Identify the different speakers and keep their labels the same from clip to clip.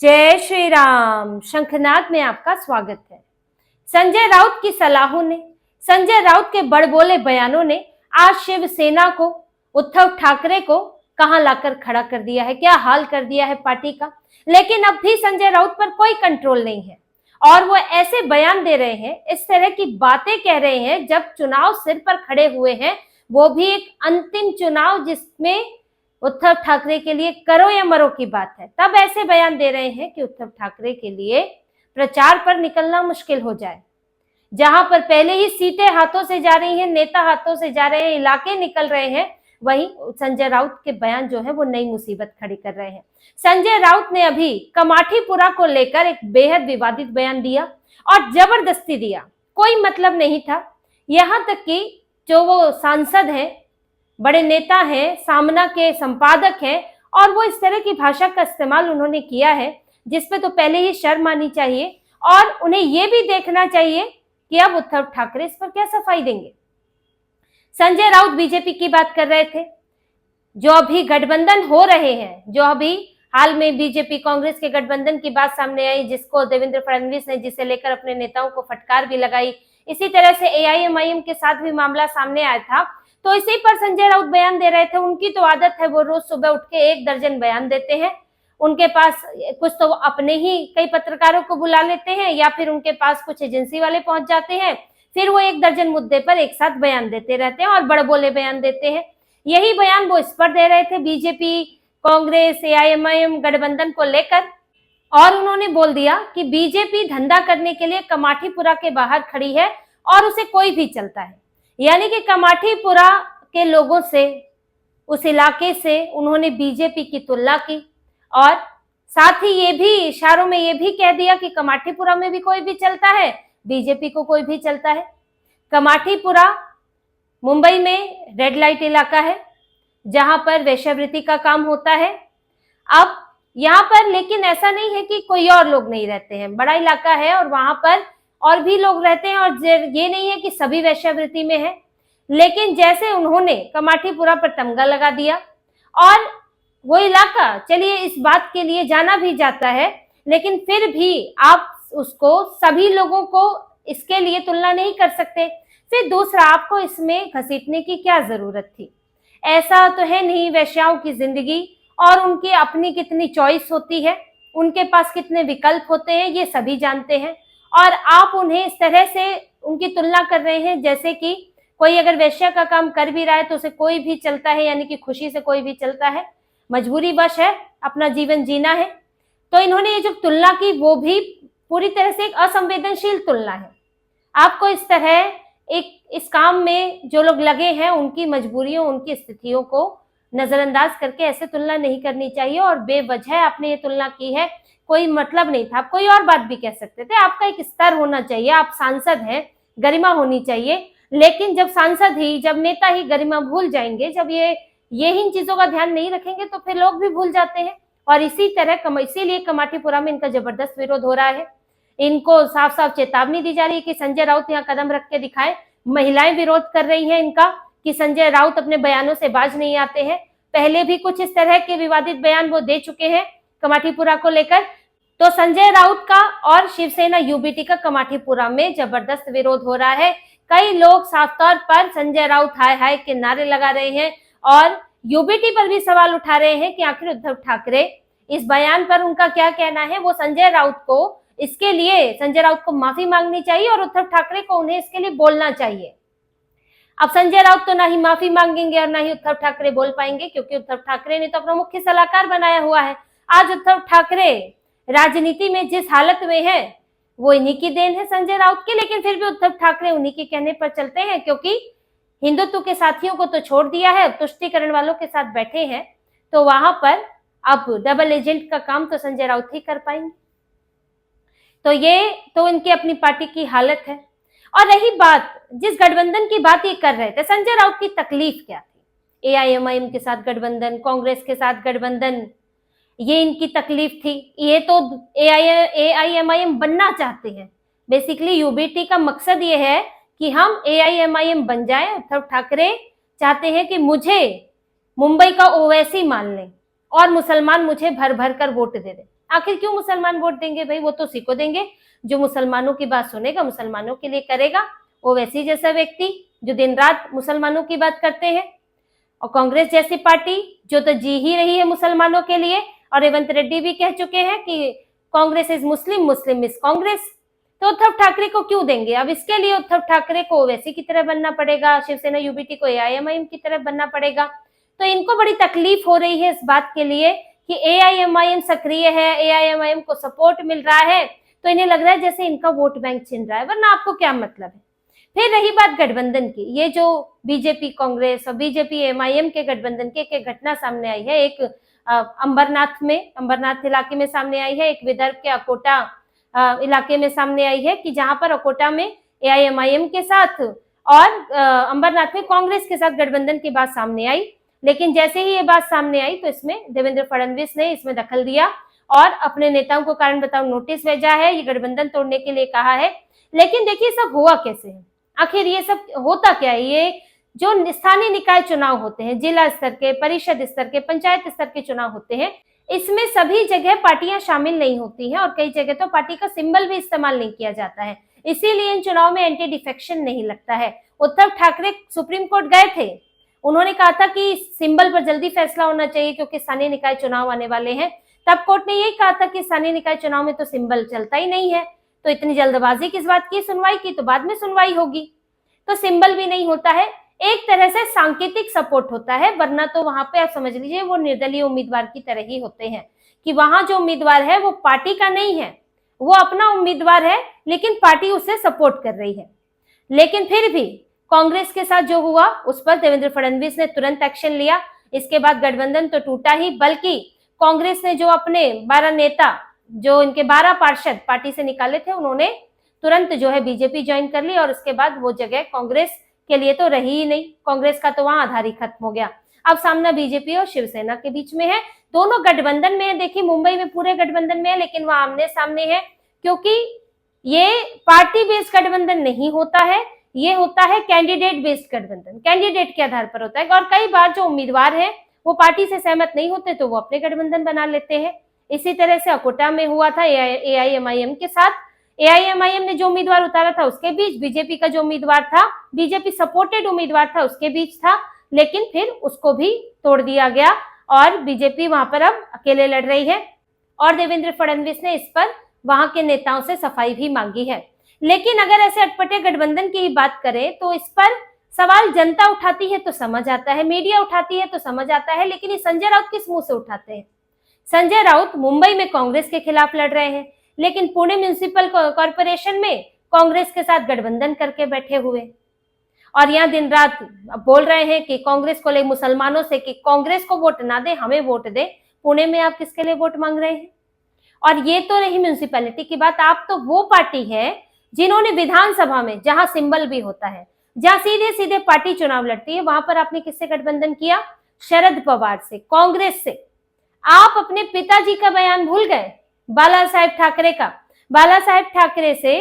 Speaker 1: जय श्री राम। शंखनाद में आपका स्वागत है। संजय राउत की सलाहों ने, संजय राउत के बड़बोले बयानों ने आज शिवसेना को, उद्धव ठाकरे को कहां लाकर खड़ा कर दिया है, क्या हाल कर दिया है पार्टी का। लेकिन अब भी संजय राउत पर कोई कंट्रोल नहीं है और वो ऐसे बयान दे रहे हैं, इस तरह की बातें कह रहे हैं जब चुनाव सिर पर खड़े हुए हैं, वो भी एक अंतिम चुनाव जिसमें उद्धव ठाकरे के लिए करो या मरो की बात है। तब ऐसे बयान दे रहे हैं कि उद्धव ठाकरे के लिए प्रचार पर निकलना मुश्किल हो जाए। जहां पर पहले ही सीटें हाथों से जा रही हैं, नेता हाथों से जा रहे हैं, इलाके निकल रहे हैं, वहीं संजय राउत के बयान जो है वो नई मुसीबत खड़ी कर रहे हैं। संजय राउत ने अभी कमाठीपुरा को लेकर एक बेहद विवादित बयान दिया और जबरदस्ती दिया, कोई मतलब नहीं था। यहां तक कि जो वो सांसद हैं, बड़े नेता हैं, सामना के संपादक हैं, और वो इस तरह की भाषा का इस्तेमाल उन्होंने किया है जिसपे तो पहले ही शर्म आनी चाहिए और उन्हें ये भी देखना चाहिए कि अब उद्धव ठाकरे इस पर क्या सफाई देंगे। संजय राउत बीजेपी की बात कर रहे थे। जो अभी गठबंधन हो रहे हैं, जो अभी हाल में बीजेपी कांग्रेस के गठबंधन की बात सामने आई, जिसको देवेंद्र फडणवीस ने, जिसे लेकर अपने नेताओं को फटकार भी लगाई, इसी तरह से एआईएमआईएम के साथ भी मामला सामने आया था, तो इसी पर संजय राउत बयान दे रहे थे। उनकी तो आदत है, वो रोज सुबह उठ के 1 दर्जन बयान देते हैं। उनके पास कुछ तो अपने ही कई पत्रकारों को बुला लेते हैं या फिर उनके पास कुछ एजेंसी वाले पहुंच जाते हैं, फिर वो 1 दर्जन मुद्दे पर एक साथ बयान देते रहते हैं और बड़बोले बयान देते हैं। यही बयान वो इस पर दे रहे थे, बीजेपी कांग्रेस एआईएमआईएम गठबंधन को लेकर, और उन्होंने बोल दिया कि बीजेपी धंधा करने के लिए कमाठीपुरा के बाहर खड़ी है और उसे कोई भी चलता है। यानी कि कमाठीपुरा के लोगों से, उस इलाके से उन्होंने बीजेपी की तुलना की और साथ ही ये भी इशारों में ये भी कह दिया कि कमाठीपुरा में भी कोई भी चलता है, बीजेपी को कोई भी चलता है। कमाठीपुरा मुंबई में रेड लाइट इलाका है जहां पर वेश्यावृत्ति का काम होता है। अब यहाँ पर लेकिन ऐसा नहीं है कि कोई और लोग नहीं रहते हैं, बड़ा इलाका है और वहां पर और भी लोग रहते हैं और ये नहीं है कि सभी वेश्यावृत्ति में है। लेकिन जैसे उन्होंने कमाठीपुरा पर तमगा लगा दिया और वो इलाका, चलिए इस बात के लिए जाना भी जाता है, लेकिन फिर भी आप उसको सभी लोगों को इसके लिए तुलना नहीं कर सकते। फिर दूसरा, आपको इसमें घसीटने की क्या जरूरत थी? ऐसा तो है नहीं, वेश्याओं की जिंदगी और उनकी अपनी कितनी चॉइस होती है, उनके पास कितने विकल्प होते हैं, ये सभी जानते हैं। और आप उन्हें इस तरह से उनकी तुलना कर रहे हैं जैसे कि कोई अगर वेश्या का काम कर भी रहा है तो उसे कोई भी चलता है, यानी कि खुशी से कोई भी चलता है, मजबूरी वश है, अपना जीवन जीना है। तो इन्होंने ये जो तुलना की वो भी पूरी तरह से एक असंवेदनशील तुलना है। आपको इस तरह इस काम में जो लोग लगे हैं उनकी मजबूरियों, उनकी स्थितियों को नजरअंदाज करके ऐसे तुलना नहीं करनी चाहिए। और बेवजह आपने ये तुलना की है, कोई मतलब नहीं था। आप कोई और बात भी कह सकते थे। आपका एक स्तर होना चाहिए, आप सांसद हैं, गरिमा होनी चाहिए। लेकिन जब सांसद ही, जब नेता ही गरिमा भूल जाएंगे, जब ये इन चीजों का ध्यान नहीं रखेंगे तो फिर लोग भी भूल जाते हैं। और इसी तरह इसीलिए कमाठीपुरा में इनका जबरदस्त विरोध हो रहा है। इनको साफ साफ चेतावनी दी जा रही है कि संजय राउत यहाँ कदम रख के दिखाएं। महिलाएं विरोध कर रही हैं इनका कि संजय राउत अपने बयानों से बाज नहीं आते हैं। पहले भी कुछ इस तरह के विवादित बयान वो दे चुके हैं कमाठीपुरा को लेकर। तो संजय राउत का और शिवसेना यूबीटी का कमाठीपुरा में जबरदस्त विरोध हो रहा है। कई लोग साफ तौर पर संजय राउत हाय हाय के नारे लगा रहे हैं और यूबीटी पर भी सवाल उठा रहे हैं कि आखिर उद्धव ठाकरे इस बयान पर उनका क्या कहना है। वो संजय राउत को इसके लिए, संजय राउत को माफी मांगनी चाहिए और उद्धव ठाकरे को उन्हें इसके लिए बोलना चाहिए। अब संजय राउत तो ना ही माफी मांगेंगे और ना ही उद्धव ठाकरे बोल पाएंगे, क्योंकि उद्धव ठाकरे ने तो अपना मुख्य सलाहकार बनाया हुआ है। आज उद्धव ठाकरे राजनीति में जिस हालत में है वो इन्हीं की देन है, संजय राउत की। लेकिन फिर भी उद्धव ठाकरे उन्हीं के कहने पर चलते हैं, क्योंकि हिंदुत्व के साथियों को तो छोड़ दिया है, तुष्टीकरण वालों के साथ बैठे हैं, तो वहां पर अब डबल एजेंट का काम तो संजय राउत ही कर पाएंगे। तो ये तो इनकी अपनी पार्टी की हालत है। और रही बात, जिस गठबंधन की बात ये कर रहे थे, संजय राउत की तकलीफ क्या थी? एआईएमआईएम के साथ गठबंधन, कांग्रेस के साथ गठबंधन, ये इनकी तकलीफ थी। ये तो एआईएमआईएम बनना चाहते हैं। बेसिकली यूबीटी का मकसद ये है कि हम एआईएमआईएम बन जाए। उद्धव ठाकरे चाहते हैं कि मुझे मुंबई का ओवैसी मान लें और मुसलमान मुझे भर भर कर वोट दे दें। आखिर क्यों मुसलमान वोट देंगे भाई? वो तो उसी को देंगे जो मुसलमानों की बात सुनेगा, मुसलमानों के लिए करेगा। ओवैसी जैसा व्यक्ति जो दिन रात मुसलमानों की बात करते हैं, और कांग्रेस जैसी पार्टी जो तो जी ही रही है मुसलमानों के लिए, और रेवंत रेड्डी भी कह चुके हैं कि Congress is Muslim, Muslim is Congress. तो उद्धव ठाकरे को क्यों देंगे? अब इसके लिए उद्धव ठाकरे को ओवैसी की तरह बनना पड़ेगा, शिवसेना यूबीटी को एआईएमआईएम की तरह बनना पड़ेगा। तो इनको बड़ी तकलीफ हो रही है इस बात के लिए कि एआईएमआईएम सक्रिय है, एआईएमआईएम को सपोर्ट मिल रहा है, तो इन्हें लग रहा है जैसे इनका वोट बैंक छिन रहा है, वरना आपको क्या मतलब है। फिर रही बात गठबंधन की, ये जो बीजेपी कांग्रेस और बीजेपी एमआईएम के गठबंधन की एक घटना सामने आई है, एक अंबरनाथ इलाके में सामने आई है, एक विदर्भ के अकोटा इलाके में सामने आई है कि जहां पर अकोटा में एआईएमआईएम के साथ और अंबरनाथ में कांग्रेस के साथ गठबंधन की बात सामने आई। लेकिन जैसे ही ये बात सामने आई तो इसमें देवेंद्र फडणवीस ने इसमें दखल दिया और अपने नेताओं को कारण बताओ नोटिस भेजा है, ये गठबंधन तोड़ने के लिए कहा है। लेकिन देखिए सब हुआ कैसे है, आखिर ये सब होता क्या है? ये जो स्थानीय निकाय चुनाव होते हैं, जिला स्तर के, परिषद स्तर के, पंचायत स्तर के चुनाव होते हैं, इसमें सभी जगह पार्टियां शामिल नहीं होती हैं और कई जगह तो पार्टी का सिंबल भी इस्तेमाल नहीं किया जाता है। इसीलिए इन चुनाव में एंटी डिफेक्शन नहीं लगता है। उद्धव ठाकरे सुप्रीम कोर्ट गए थे, उन्होंने कहा था कि सिंबल पर जल्दी फैसला होना चाहिए क्योंकि स्थानीय निकाय चुनाव आने वाले हैं। तब कोर्ट ने यही कहा था कि स्थानीय निकाय चुनाव में तो सिंबल चलता ही नहीं है, तो इतनी जल्दबाजी किस बात की? सुनवाई की तो बाद में सुनवाई होगी, तो सिंबल भी नहीं होता है। एक तरह से सांकेतिक सपोर्ट होता है, वरना तो वहां पे आप समझ लीजिए वो निर्दलीय उम्मीदवार की तरह ही होते हैं कि वहां जो उम्मीदवार है वो पार्टी का नहीं है, वो अपना उम्मीदवार है लेकिन पार्टी उसे सपोर्ट कर रही है। लेकिन फिर भी कांग्रेस के साथ जो हुआ उस पर देवेंद्र फडणवीस ने तुरंत एक्शन लिया। इसके बाद गठबंधन तो टूटा ही, बल्कि कांग्रेस ने जो अपने 12 नेता, जो इनके 12 पार्षद पार्टी से निकाले थे, उन्होंने तुरंत जो है बीजेपी ज्वाइन कर ली और उसके बाद वो जगह कांग्रेस के लिए तो रही ही नहीं, कांग्रेस का तो वहां आधार ही खत्म हो गया। अब सामना बीजेपी और शिवसेना के बीच में है, दोनों गठबंधन में है। देखिए मुंबई में पूरे गठबंधन में है, लेकिन वहां आमने सामने है, क्योंकि ये पार्टी बेस्ड गठबंधन नहीं होता है, ये होता है कैंडिडेट बेस्ड गठबंधन, कैंडिडेट के आधार पर होता है। और कई बार जो उम्मीदवार है वो पार्टी से सहमत नहीं होते तो वो अपने गठबंधन बना लेते हैं। इसी तरह से अकोटा में हुआ था एआईएमआईएम के साथ। एआईएमआईएम ने जो उम्मीदवार उतारा था उसके बीच बीजेपी का जो उम्मीदवार था, बीजेपी सपोर्टेड उम्मीदवार था, उसके बीच था, लेकिन फिर उसको भी तोड़ दिया गया और बीजेपी वहां पर अब अकेले लड़ रही है। और देवेंद्र फडणवीस ने इस पर वहां के नेताओं से सफाई भी मांगी है। लेकिन अगर ऐसे अटपटे गठबंधन की बात करें तो इस पर सवाल जनता उठाती है तो समझ आता है, मीडिया उठाती है तो समझ आता है, लेकिन ये संजय राउत किस मुंह से उठाते हैं? संजय राउत मुंबई में कांग्रेस के खिलाफ लड़ रहे हैं, लेकिन पुणे म्युनिसिपल कॉर्पोरेशन में कांग्रेस के साथ गठबंधन करके बैठे हुए, और यहाँ दिन रात बोल रहे हैं कि कांग्रेस को ले मुसलमानों से कि कांग्रेस को वोट ना दे, हमें वोट दे। पुणे में आप किसके लिए वोट मांग रहे हैं? और ये तो रही म्युनिसिपैलिटी की बात। आप तो वो पार्टी है जिन्होंने विधानसभा में, जहां सिंबल भी होता है, जहां सीधे सीधे पार्टी चुनाव लड़ती है, वहां पर आपने किससे गठबंधन किया? शरद पवार से, कांग्रेस से। आप अपने पिताजी का बयान भूल गए, बाला साहेब ठाकरे का। बाला साहेब ठाकरे से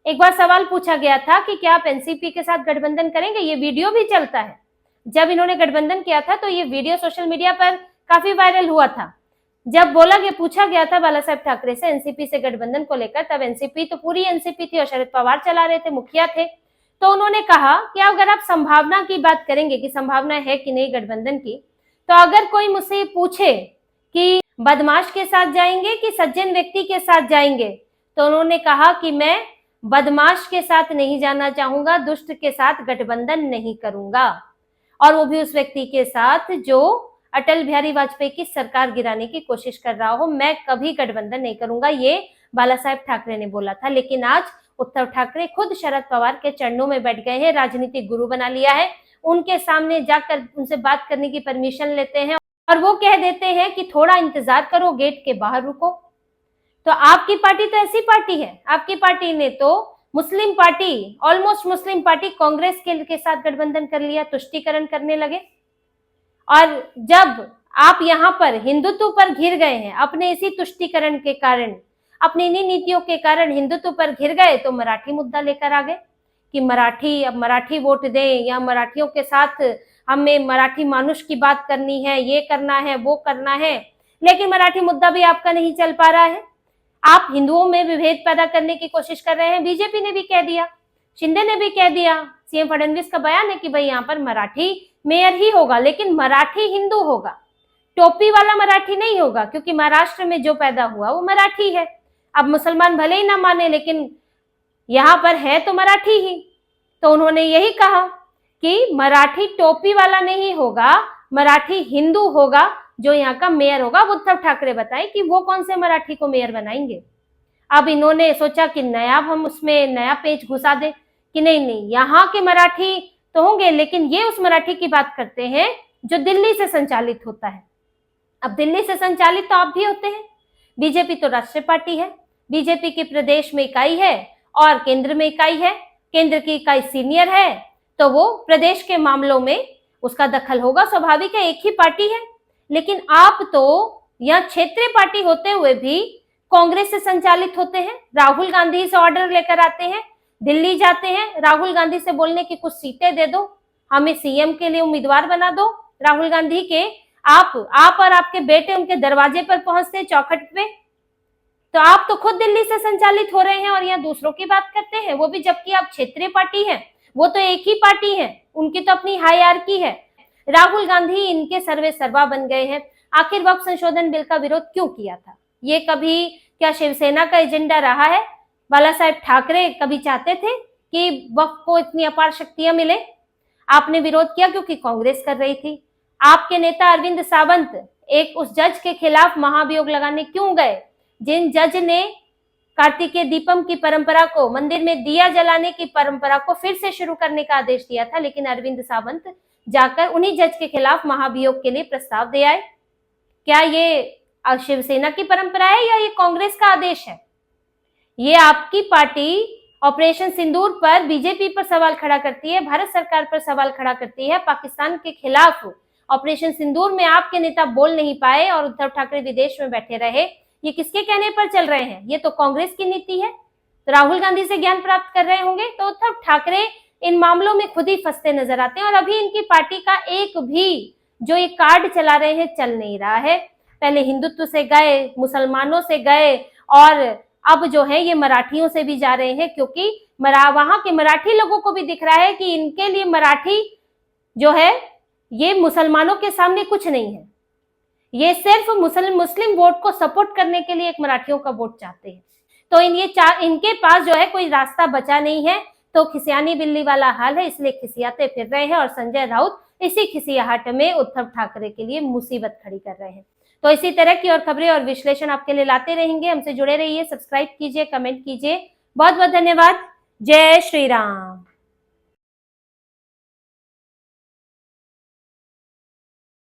Speaker 1: एक बार सवाल पूछा गया था कि क्या आप एनसीपी के साथ गठबंधन करेंगे? ये वीडियो भी चलता है, जब इन्होंने गठबंधन किया था तो ये वीडियो सोशल मीडिया पर काफी वायरल हुआ था। जब बोला गया, पूछा गया था बाला साहेब ठाकरे से एनसीपी से गठबंधन को लेकर, तब एनसीपी तो पूरी एनसीपी थी और शरद पवार चला रहे थे, मुखिया थे, तो उन्होंने कहा कि अगर आप संभावना की बात करेंगे कि संभावना है कि नहीं गठबंधन की, तो अगर कोई मुझसे पूछे कि बदमाश के साथ जाएंगे कि सज्जन व्यक्ति के साथ जाएंगे, तो उन्होंने कहा कि मैं बदमाश के साथ नहीं जाना चाहूंगा, दुष्ट के साथ गठबंधन नहीं करूंगा, और वो भी उस व्यक्ति के साथ जो अटल बिहारी वाजपेयी की सरकार गिराने की कोशिश कर रहा हो, मैं कभी गठबंधन नहीं करूंगा, ये बाला साहेब ठाकरे ने बोला था। लेकिन आज उद्धव ठाकरे खुद शरद पवार के चरणों में बैठ गए हैं, राजनीतिक गुरु बना लिया है, उनके सामने जाकर उनसे बात करने की परमिशन लेते हैं और वो कह देते हैं कि थोड़ा इंतजार करो, गेट के बाहर रुको। तो आपकी पार्टी तो ऐसी पार्टी है, आपकी पार्टी ने तो Muslim party, almost Muslim party Congress के साथ गठबंधन कर लिया, तुष्टीकरण करने लगे। और जब आप यहाँ पर हिंदुत्व पर घिर गए हैं, अपने इसी तुष्टीकरण के कारण, अपनी इन्हीं नीतियों के कारण हिंदुत्व पर घिर गए, तो मराठी मुद्दा लेकर आ गए कि मराठी, अब मराठी वोट दें, या मराठियों के साथ हमें मराठी मानुष की बात करनी है, ये करना है, वो करना है। लेकिन मराठी मुद्दा भी आपका नहीं चल पा रहा है। आप हिंदुओं में विभेद पैदा करने की कोशिश कर रहे हैं। बीजेपी ने भी कह दिया, शिंदे ने भी कह दिया, सीएम फडणवीस का बयान है कि भाई यहाँ पर मराठी मेयर ही होगा, लेकिन मराठी हिंदू होगा, टोपी वाला मराठी नहीं होगा, क्योंकि महाराष्ट्र में जो पैदा हुआ वो मराठी है। अब मुसलमान भले ही ना माने, लेकिन यहाँ पर है तो मराठी ही। तो उन्होंने यही कहा कि मराठी टोपी वाला नहीं होगा, मराठी हिंदू होगा जो यहाँ का मेयर होगा। अब उद्धव ठाकरे बताए कि वो कौन से मराठी को मेयर बनाएंगे। अब इन्होंने सोचा कि नया हम उसमें नया पेज घुसा दे कि नहीं, यहाँ के मराठी तो होंगे, लेकिन ये उस मराठी की बात करते हैं जो दिल्ली से संचालित होता है। अब दिल्ली से संचालित तो आप भी होते हैं। बीजेपी तो राष्ट्रीय पार्टी है, बीजेपी की प्रदेश में इकाई है और केंद्र में इकाई है। केंद्र की इकाई सीनियर है तो वो प्रदेश के मामलों में उसका दखल होगा, स्वाभाविक है, एक ही पार्टी है। लेकिन आप तो यहाँ क्षेत्रीय पार्टी होते हुए भी कांग्रेस से संचालित होते हैं। राहुल गांधी से ऑर्डर लेकर आते हैं, दिल्ली जाते हैं, राहुल गांधी से बोलने की कुछ सीटें दे दो, हमें सीएम के लिए उम्मीदवार बना दो। राहुल गांधी के आप और आपके बेटे उनके दरवाजे पर पहुंचते, चौखट पे। तो आप तो खुद दिल्ली से संचालित हो रहे हैं और यहाँ दूसरों की बात करते हैं, वो भी जबकि आप क्षेत्रीय पार्टी हैं। वो तो एक ही पार्टी है, उनकी तो अपनी हायरार्की है। राहुल गांधी इनके सर्वे सर्वा बन गए हैं। आखिर वक्फ संशोधन बिल का विरोध क्यों किया था? ये कभी क्या शिवसेना का एजेंडा रहा है? बाला साहेब ठाकरे कभी चाहते थे कि वक्फ को इतनी अपार शक्तियां मिले? आपने विरोध किया क्योंकि कांग्रेस कर रही थी। आपके नेता अरविंद सावंत एक उस जज के खिलाफ महाभियोग लगाने क्यों गए जिन जज ने कार्तिकेय दीपम की परंपरा को, मंदिर में दिया जलाने की परंपरा को फिर से शुरू करने का आदेश दिया था, लेकिन अरविंद सावंत जाकर उन्हीं जज के खिलाफ महाभियोग के लिए प्रस्ताव दे आए। क्या ये शिवसेना की परंपरा है या ये कांग्रेस का आदेश है? ये आपकी पार्टी ऑपरेशन सिंदूर पर बीजेपी पर सवाल खड़ा करती है, भारत सरकार पर सवाल खड़ा करती है। पाकिस्तान के खिलाफ ऑपरेशन सिंदूर में आपके नेता बोल नहीं पाए और उद्धव ठाकरे विदेश में बैठे रहे। ये किसके कहने पर चल रहे हैं? ये तो कांग्रेस की नीति है। तो राहुल गांधी से ज्ञान प्राप्त कर रहे होंगे। तो उद्धव ठाकरे इन मामलों में खुद ही फंसते नजर आते हैं और अभी इनकी पार्टी का एक भी जो ये कार्ड चला रहे हैं चल नहीं रहा है। पहले हिंदुत्व से गए, मुसलमानों से गए और अब जो है ये मराठियों से भी जा रहे हैं, क्योंकि वहां के मराठी लोगों को भी दिख रहा है कि इनके लिए मराठी जो है ये मुसलमानों के सामने कुछ नहीं है। ये सिर्फ मुस्लिम वोट को सपोर्ट करने के लिए एक मराठियों का वोट चाहते हैं। तो इनके पास जो है कोई रास्ता बचा नहीं है। तो खिसियानी बिल्ली वाला हाल है, इसलिए खिसियाते फिर रहे हैं और संजय राउत इसी खिसियाहट में उद्धव ठाकरे के लिए मुसीबत खड़ी कर रहे हैं। तो इसी तरह की और खबरें और विश्लेषण आपके लिए लाते रहेंगे। हमसे जुड़े रहिए, सब्सक्राइब कीजिए, कमेंट कीजिए। बहुत बहुत धन्यवाद। जय श्री राम।